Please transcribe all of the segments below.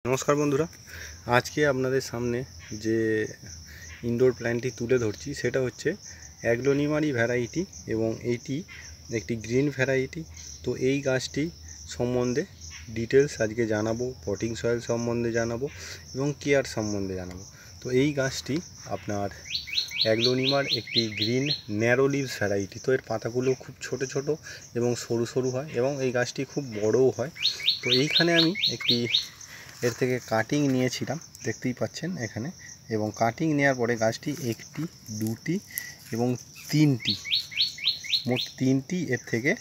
নমস্কার বন্ধুরা, আজকে আপনাদের সামনে যে ইনডোর প্ল্যান্টটি তুলে ধরছি সেটা হচ্ছে অ্যাগ্লোনিমারি ভ্যারাইটি এবং এইটি একটি গ্রিন ভ্যারাইটি। তো এই গাছটি সম্বন্ধে ডিটেলস আজকে জানাবো, পটিং সয়েল সম্বন্ধে জানাবো এবং কেয়ার সম্বন্ধে জানাবো। তো এই গাছটি আপনার অ্যাগ্লোনিমার একটি গ্রিন ন্যারো লিভস ভ্যারাইটি। তো এর পাতাগুলো খুব ছোট ছোট এবং সরু সরু হয় এবং এই গাছটি খুব বড়ও হয়। তো এইখানে আমি একটি এর থেকে কাটিং নিয়েছিলাম, দেখতেই পাচ্ছেন এখানে। এবং কাটিং নেওয়ার পরে গাছটি একটি, দুটি এবং তিনটি, মোট তিনটি এর থেকে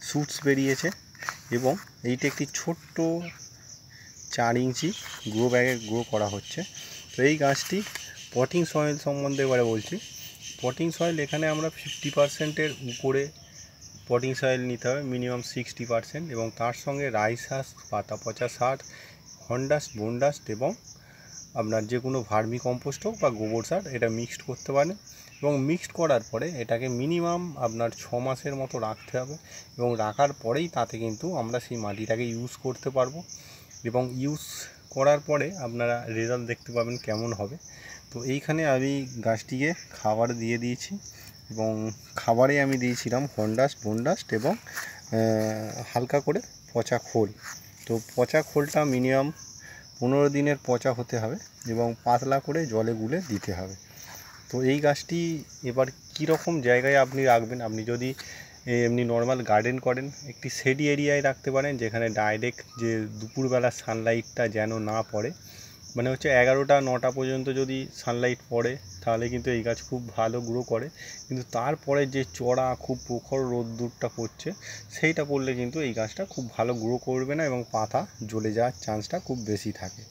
শুটস বেরিয়েছে। এবং এইটা একটি ছোট্ট 4 ইঞ্চি গ্রো ব্যাগে গ্রো করা হচ্ছে। তো এই গাছটি পটিং সয়েল সম্বন্ধে এবারে বলছি। পটিং সয়েল এখানে আমরা 50%-এর উপরে পটিং সয়েল নিতে হবে, মিনিমাম 60%, এবং তার সঙ্গে রাইস হাস, পাতা পচা সার, হন্ডাস্ট, বোনডাস্ট এবং আপনার যে কোনো ভার্মি কম্পোস্ট হোক বা গোবর সার এটা মিক্সড করতে পারেন। এবং মিক্সড করার পরে এটাকে মিনিমাম আপনার 6 মাসের মতো রাখতে হবে এবং রাখার পরেই তাতে কিন্তু আমরা সেই মাটিটাকে ইউজ করতে পারবো। এবং ইউজ করার পরে আপনারা রেজাল্ট দেখতে পাবেন কেমন হবে। তো এইখানে আমি গাছটিকে খাবার দিয়ে দিয়েছি এবং খাবারে আমি দিয়েছিলাম হন্ডাস্ট, বোনডাস্ট এবং হালকা করে পচা খোল। তো পচা খোলটা মিনিমাম 15 দিনের পচা হতে হবে এবং পাতলা করে জলে গুলে দিতে হবে। তো এই গাছটি এবার কীরকম জায়গায় আপনি রাখবেন, আপনি যদি এমনি নর্মাল গার্ডেন করেন একটি শেডি এরিয়ায় রাখতে পারেন, যেখানে ডাইরেক্ট যে দুপুরবেলা সানলাইটটা যেন না পড়ে, মানে হচ্ছে 11টা 9টা পর্যন্ত যদি সানলাইট পড়ে তাহলে কিন্তু এই গাছ খুব ভালো গ্রো করে। কিন্তু তারপরে যে চড়া খুব প্রখর রোদ্দুরটা পড়ছে সেইটা পড়লে কিন্তু এই গাছটা খুব ভালো গ্রো করবে না এবং পাতা জ্বলে যাওয়ার চান্সটা খুব বেশি থাকে।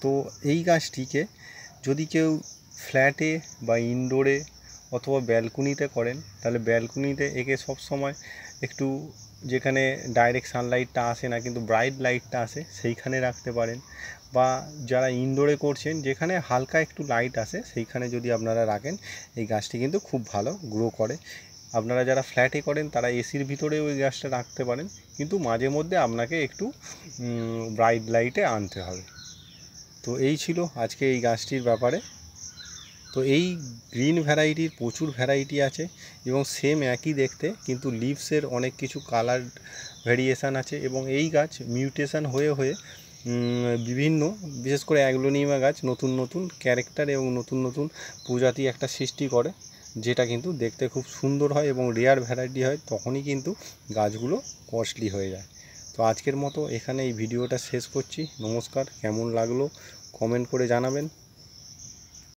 তো এই গাছটিকে যদি কেউ ফ্ল্যাটে বা ইনডোরে অথবা ব্যালকনিতে করেন, তাহলে ব্যালকনিতে একে সবসময় একটু, যেখানে ডাইরেক্ট সানলাইটটা আসে না কিন্তু ব্রাইট লাইটটা আসে, সেইখানে রাখতে পারেন। বা যারা ইনডোরে করছেন যেখানে হালকা একটু লাইট আসে সেইখানে যদি আপনারা রাখেন, এই গাছটি কিন্তু খুব ভালো গ্রো করে। আপনারা যারা ফ্ল্যাটে করেন তারা এসির ভিতরেও ওই গাছটা রাখতে পারেন, কিন্তু মাঝে মধ্যে আপনাকে একটু ব্রাইট লাইটে আনতে হবে। তো এই ছিল আজকে এই গাছটির ব্যাপারে। তো এই গ্রিন ভ্যারাইটির প্রচুর ভ্যারাইটি আছে এবং সেম একই দেখতে, কিন্তু লিভসের অনেক কিছু কালার ভ্যারিয়েশান আছে এবং এই গাছ মিউটেশন হয়ে হয়ে বিভিন্ন, বিশেষ করে অ্যাগ্লোনিমা গাছ নতুন নতুন ক্যারেক্টার এবং নতুন নতুন প্রজাতি একটা সৃষ্টি করে, যেটা কিন্তু দেখতে খুব সুন্দর হয় এবং রেয়ার ভ্যারাইটি হয়, তখনই কিন্তু গাছগুলো কস্টলি হয়ে যায়। তো আজকের মতো এখানে এই ভিডিওটা শেষ করছি। নমস্কার, কেমন লাগলো কমেন্ট করে জানাবেন।